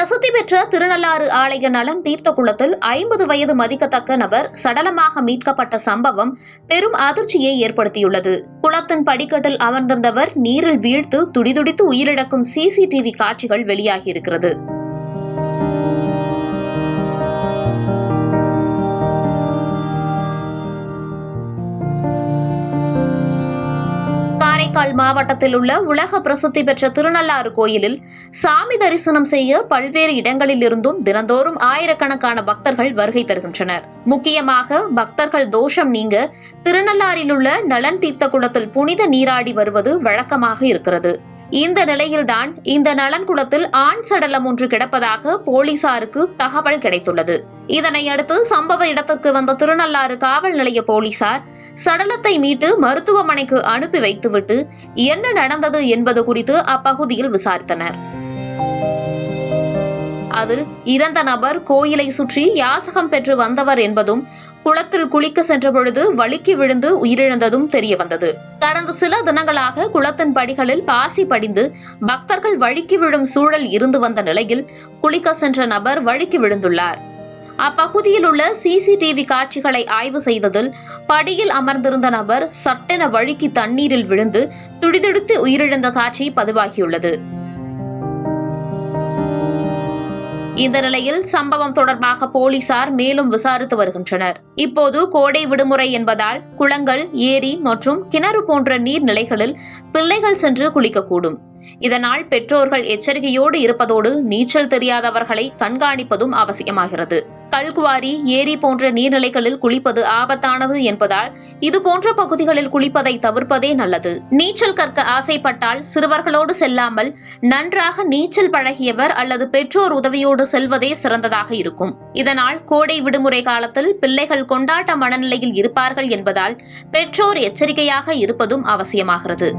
பிரசித்தி பெற்ற திருநள்ளாறு ஆலய நலன் தீர்த்த குளத்தில் 50 வயது மதிக்கத்தக்க நபர் சடலமாக மீட்கப்பட்ட சம்பவம் பெரும் அதிர்ச்சியை ஏற்படுத்தியுள்ளது. குளத்தின் படிக்கட்டில் அமர்ந்திருந்தவர் நீரில் வீழ்த்து துடிதுடித்து உயிரிழக்கும் சிசிடிவி காட்சிகள் வெளியாகியிருக்கிறது. காரைக்கால் மாவட்டத்தில் உள்ள உலக பிரசித்தி பெற்ற திருநள்ளாறு கோயிலில் சாமி தரிசனம் செய்ய பல்வேறு இடங்களில் இருந்தும் தினந்தோறும் ஆயிரக்கணக்கான பக்தர்கள் வருகை தருகின்றனர். முக்கியமாக பக்தர்கள் தோஷம் நீங்க திருநள்ளாறில் உள்ள நலன் தீர்த்த குளத்தில் புனித நீராடி வருவது வழக்கமாக இருக்கிறது. இந்த நிலையில்தான் இந்த நலன் குளத்தில் ஆண் சடலம் ஒன்று கிடப்பதாக போலீசாருக்கு தகவல் கிடைத்துள்ளது. இதனையடுத்து சம்பவ இடத்திற்கு வந்த திருநள்ளாறு காவல் நிலைய போலீசார் சடலத்தை மீட்டு மருத்துவமனைக்கு அனுப்பி வைத்துவிட்டு என்ன நடந்தது என்பது குறித்து அப்பகுதியில் விசாரித்தனர். அதில் இறந்த நபர் கோயிலை சுற்றி யாசகம் பெற்று வந்தவர் என்பதும் குளத்தில் குளிக்க சென்றபொழுது வழுக்கி விழுந்து உயிரிழந்ததும் தெரியவந்தது. கடந்த சில தினங்களாக குளத்தின் படிகளில் பாசி படிந்து பக்தர்கள் வழுக்கி விழும் சூழல் இருந்து வந்த நிலையில் குளிக்க சென்ற நபர் வழுக்கி விழுந்துள்ளார். அப்பகுதியில் உள்ள சிசிடிவி காட்சிகளை ஆய்வு செய்ததில் படியில் அமர்ந்திருந்த நபர் சட்டென வழுக்கி தண்ணீரில் விழுந்து துடிதுடித்து உயிரிழந்த காட்சி பதிவாகியுள்ளது. இந்த நிலையில் சம்பவம் தொடர்பாக போலீசார் மேலும் விசாரித்து வருகின்றனர். இப்போது கோடை விடுமுறை என்பதால் குளங்கள், ஏரி மற்றும் கிணறு போன்ற நீர்நிலைகளில் பிள்ளைகள் சென்று குளிக்கக்கூடும். இதனால் பெற்றோர்கள் எச்சரிக்கையோடு இருப்பதோடு நீச்சல் தெரியாதவர்களை கண்காணிப்பதும் அவசியமாகிறது. கல்குவாரி, ஏரி போன்ற நீர்நிலைகளில் குளிப்பது ஆபத்தானது என்பதால் இதுபோன்ற பகுதிகளில் குளிப்பதை தவிர்ப்பதே நல்லது. நீச்சல் கற்க ஆசைப்பட்டால் சிறுவர்களோடு செல்லாமல் நன்றாக நீச்சல் பழகியவர் அல்லது பெற்றோர் உதவியோடு செல்வதே சிறந்ததாக இருக்கும். இதனால் கோடை விடுமுறை காலத்தில் பிள்ளைகள் கொண்டாட்ட மனநிலையில் இருப்பார்கள் என்பதால் பெற்றோர் எச்சரிக்கையாக இருப்பதும் அவசியமாகிறது.